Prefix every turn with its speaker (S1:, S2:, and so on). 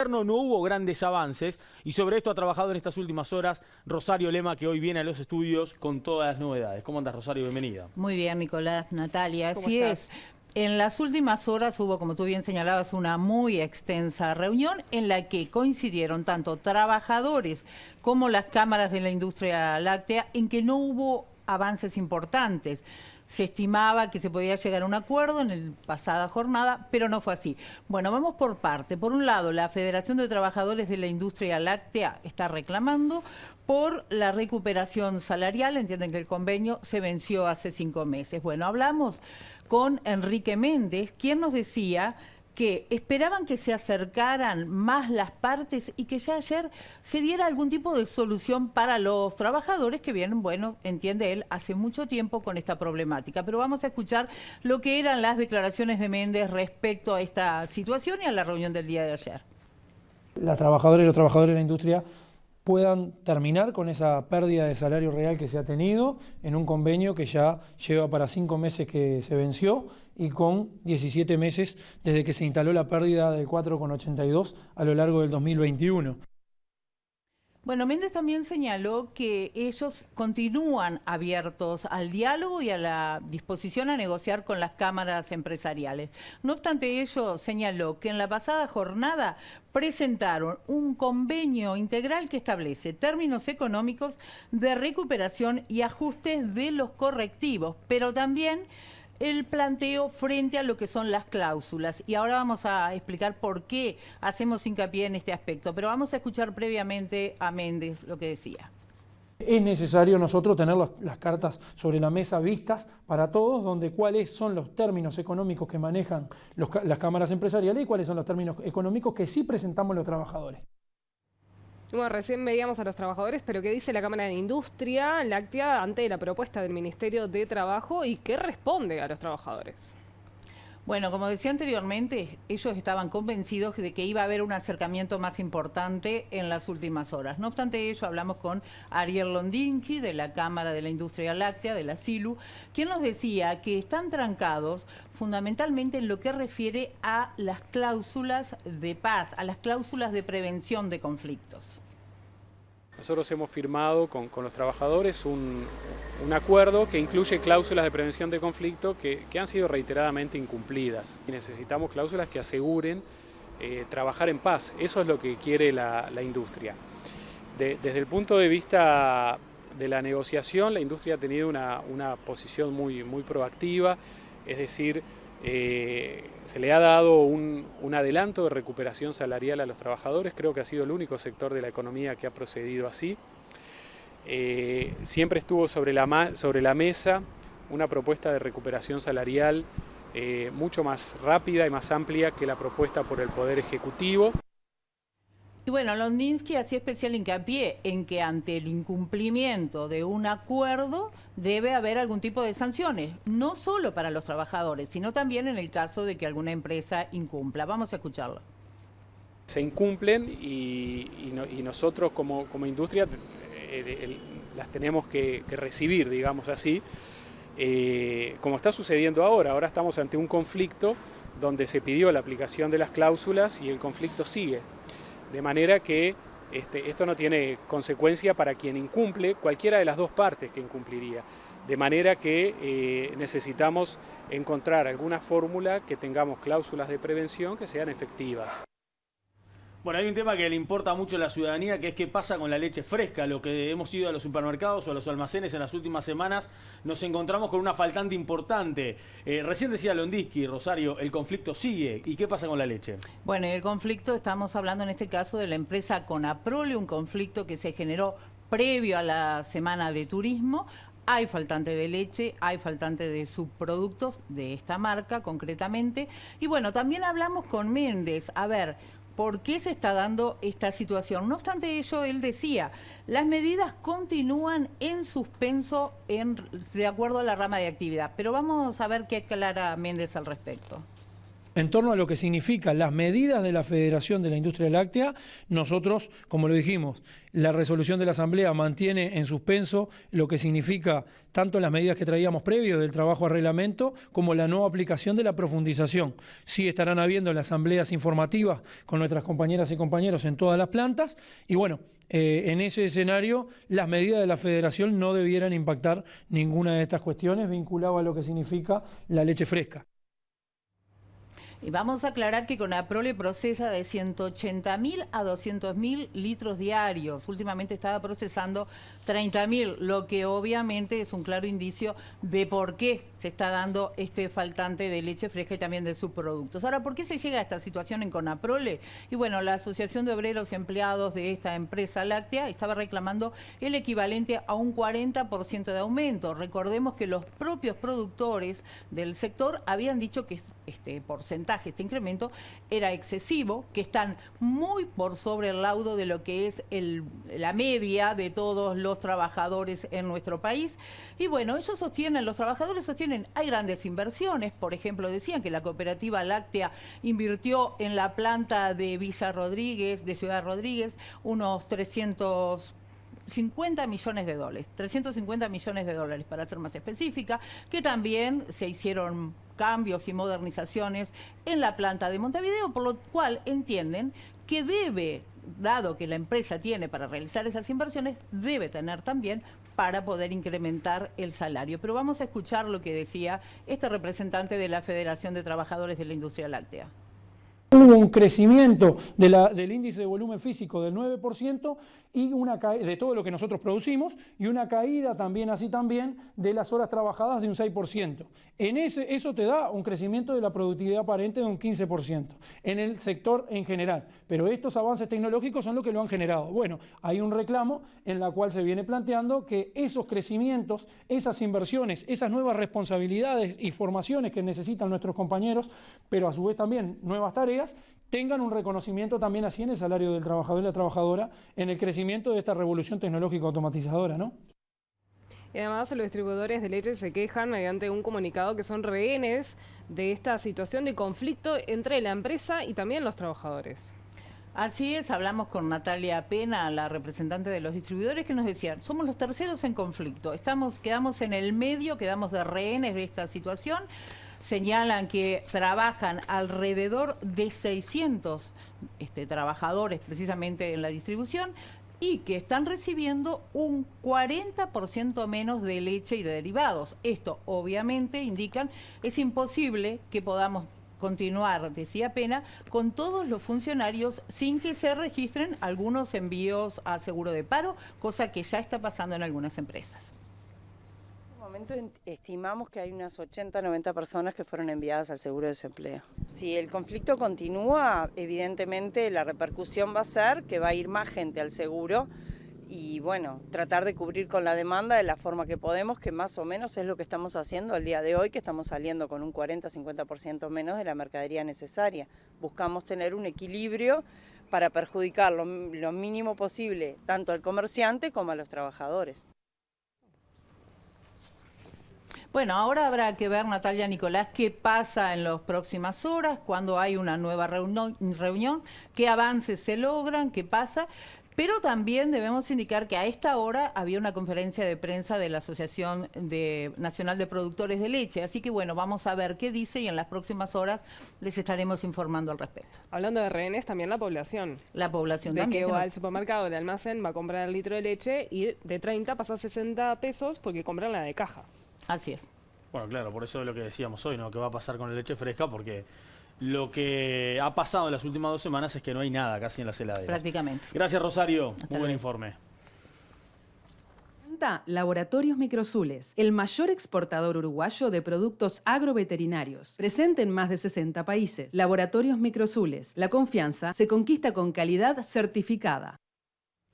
S1: No hubo grandes avances y sobre esto ha trabajado en estas últimas horas Rosario Lema, que hoy viene a los estudios con todas las novedades. ¿Cómo andas, Rosario? Bienvenida.
S2: Muy bien, Nicolás, Natalia,
S3: ¿Cómo
S2: así
S3: estás?
S2: es. En las últimas horas hubo, como tú bien señalabas, una muy extensa reunión en la que coincidieron tanto trabajadores como las cámaras de la industria láctea en que no hubo avances importantes. Se estimaba que se podía llegar a un acuerdo en la pasada jornada, pero no fue así. Bueno, vamos por parte. Por un lado, la Federación de Trabajadores de la Industria Láctea está reclamando por la recuperación salarial. Entienden que el convenio se venció hace 5 meses. Bueno, hablamos con Enrique Méndez, quien nos decía que esperaban que se acercaran más las partes y que ya ayer se diera algún tipo de solución para los trabajadores que vienen, bueno, entiende él, hace mucho tiempo con esta problemática. Pero vamos a escuchar lo que eran las declaraciones de Méndez respecto a esta situación y a la reunión del día de ayer.
S4: Las trabajadoras y los trabajadores de la industria puedan terminar con esa pérdida de salario real que se ha tenido en un convenio que ya lleva para 5 meses que se venció y con 17 meses desde que se instaló la pérdida del 4,82 a lo largo del 2021.
S2: Bueno, Méndez también señaló que ellos continúan abiertos al diálogo y a la disposición a negociar con las cámaras empresariales. No obstante ello, señaló que en la pasada jornada presentaron un convenio integral que establece términos económicos de recuperación y ajustes de los correctivos, pero también el planteo frente a lo que son las cláusulas. Y ahora vamos a explicar por qué hacemos hincapié en este aspecto. Pero vamos a escuchar previamente a Méndez lo que decía.
S4: Es necesario nosotros tener las cartas sobre la mesa vistas para todos, donde cuáles son los términos económicos que manejan las cámaras empresariales y cuáles son los términos económicos que sí presentamos los trabajadores.
S3: Bueno, recién veíamos a los trabajadores, pero ¿qué dice la Cámara de Industria Láctea ante la propuesta del Ministerio de Trabajo y qué responde a los trabajadores?
S2: Bueno, como decía anteriormente, ellos estaban convencidos de que iba a haber un acercamiento más importante en las últimas horas. No obstante ello, hablamos con Ariel Londinsky, de la Cámara de la Industria Láctea, de la SILU, quien nos decía que están trancados fundamentalmente en lo que refiere a las cláusulas de paz, a las cláusulas de prevención de conflictos.
S5: Nosotros hemos firmado con los trabajadores un acuerdo que incluye cláusulas de prevención de conflicto que han sido reiteradamente incumplidas. Y necesitamos cláusulas que aseguren trabajar en paz. Eso es lo que quiere la industria. Desde el punto de vista de la negociación, la industria ha tenido una posición muy proactiva, es decir, se le ha dado un adelanto de recuperación salarial a los trabajadores. Creo que ha sido el único sector de la economía que ha procedido así. Siempre estuvo sobre la mesa una propuesta de recuperación salarial mucho más rápida y más amplia que la propuesta por el Poder Ejecutivo.
S2: Y bueno, Londinsky hacía especial hincapié en que ante el incumplimiento de un acuerdo debe haber algún tipo de sanciones, no solo para los trabajadores, sino también en el caso de que alguna empresa incumpla. Vamos a escucharlo.
S5: Se incumplen y nosotros como industria las tenemos que recibir, digamos así, como está sucediendo ahora. Ahora estamos ante un conflicto donde se pidió la aplicación de las cláusulas y el conflicto sigue. De manera que esto no tiene consecuencia para quien incumple, cualquiera de las dos partes que incumpliría. De manera que necesitamos encontrar alguna fórmula que tengamos cláusulas de prevención que sean efectivas.
S1: Bueno, hay un tema que le importa mucho a la ciudadanía, que es qué pasa con la leche fresca. Lo que hemos ido a los supermercados o a los almacenes en las últimas semanas, nos encontramos con una faltante importante. Recién decía Londinsky, Rosario, el conflicto sigue. ¿Y qué pasa con la leche?
S2: Bueno, el conflicto, estamos hablando en este caso de la empresa Conaprole, un conflicto que se generó previo a la semana de turismo. Hay faltante de leche, hay faltante de subproductos de esta marca concretamente. Y bueno, también hablamos con Méndez. A ver, ¿por qué se está dando esta situación? No obstante ello, él decía, las medidas continúan en suspenso de acuerdo a la rama de actividad. Pero vamos a ver qué aclara Méndez al respecto.
S4: En torno a lo que significan las medidas de la Federación de la Industria Láctea, nosotros, como lo dijimos, la resolución de la Asamblea mantiene en suspenso lo que significa tanto las medidas que traíamos previo del trabajo a reglamento como la no aplicación de la profundización. Sí estarán habiendo las asambleas informativas con nuestras compañeras y compañeros en todas las plantas y bueno, en ese escenario las medidas de la Federación no debieran impactar ninguna de estas cuestiones vinculadas a lo que significa la leche fresca.
S2: Y vamos a aclarar que Conaprole procesa de 180.000 a 200.000 litros diarios. Últimamente estaba procesando 30.000, lo que obviamente es un claro indicio de por qué se está dando este faltante de leche fresca y también de subproductos. Ahora, ¿por qué se llega a esta situación en Conaprole? Y bueno, la Asociación de Obreros y Empleados de esta empresa láctea estaba reclamando el equivalente a un 40% de aumento. Recordemos que los propios productores del sector habían dicho que este porcentaje, este incremento, era excesivo, que están muy por sobre el laudo de lo que es la media de todos los trabajadores en nuestro país. Y bueno, ellos sostienen, los trabajadores sostienen, hay grandes inversiones. Por ejemplo, decían que la cooperativa láctea invirtió en la planta de Villa Rodríguez, de Ciudad Rodríguez, unos 350 millones de dólares, 350 millones de dólares para ser más específica, que también se hicieron cambios y modernizaciones en la planta de Montevideo, por lo cual entienden que debe, dado que la empresa tiene para realizar esas inversiones, debe tener también para poder incrementar el salario. Pero vamos a escuchar lo que decía este representante de la Federación de Trabajadores de la Industria Láctea.
S4: Hubo un crecimiento del índice de volumen físico del 9% y de todo lo que nosotros producimos y una caída también de las horas trabajadas de un 6%. Eso te da un crecimiento de la productividad aparente de un 15% en el sector en general. Pero estos avances tecnológicos son lo que lo han generado. Bueno, hay un reclamo en la cual se viene planteando que esos crecimientos, esas inversiones, esas nuevas responsabilidades y formaciones que necesitan nuestros compañeros, pero a su vez también nuevas tareas, tengan un reconocimiento también así en el salario del trabajador y la trabajadora, en el crecimiento de esta revolución tecnológica automatizadora, ¿no?
S3: Y además los distribuidores de leche se quejan mediante un comunicado que son rehenes de esta situación de conflicto entre la empresa y también los trabajadores.
S2: Así es, hablamos con Natalia Pena, la representante de los distribuidores, que nos decían, somos los terceros en conflicto, quedamos en el medio, quedamos de rehenes de esta situación. Señalan que trabajan alrededor de 600 trabajadores precisamente en la distribución y que están recibiendo un 40% menos de leche y de derivados. Esto obviamente indican, es imposible que podamos continuar, decía Pena, con todos los funcionarios sin que se registren algunos envíos a seguro de paro, cosa que ya está pasando en algunas empresas.
S6: Estimamos que hay unas 80, 90 personas que fueron enviadas al seguro de desempleo. Si el conflicto continúa, evidentemente la repercusión va a ser que va a ir más gente al seguro y bueno, tratar de cubrir con la demanda de la forma que podemos, que más o menos es lo que estamos haciendo al día de hoy, que estamos saliendo con un 40-50% menos de la mercadería necesaria. Buscamos tener un equilibrio para perjudicar lo mínimo posible tanto al comerciante como a los trabajadores.
S2: Bueno, ahora habrá que ver, Natalia, Nicolás, qué pasa en las próximas horas, cuando hay una nueva reunión, qué avances se logran, qué pasa. Pero también debemos indicar que a esta hora había una conferencia de prensa de la Asociación Nacional de Productores de Leche. Así que bueno, vamos a ver qué dice y en las próximas horas les estaremos informando al respecto.
S3: Hablando de rehenes, también la población.
S2: La población
S3: de
S2: también.
S3: Que va al supermercado, al almacén, va a comprar el litro de leche y de 30 pasa a 60 pesos porque compran la de caja.
S2: Así es.
S1: Bueno, claro, por eso es lo que decíamos hoy, ¿no? ¿Qué va a pasar con la leche fresca? Porque lo que ha pasado en las últimas 2 semanas es que no hay nada casi en las heladeras.
S2: Prácticamente.
S1: Gracias, Rosario. Muy buen informe.
S7: Laboratorios Microsules, el mayor exportador uruguayo de productos agroveterinarios. Presente en más de 60 países. Laboratorios Microsules. La confianza se conquista con calidad certificada.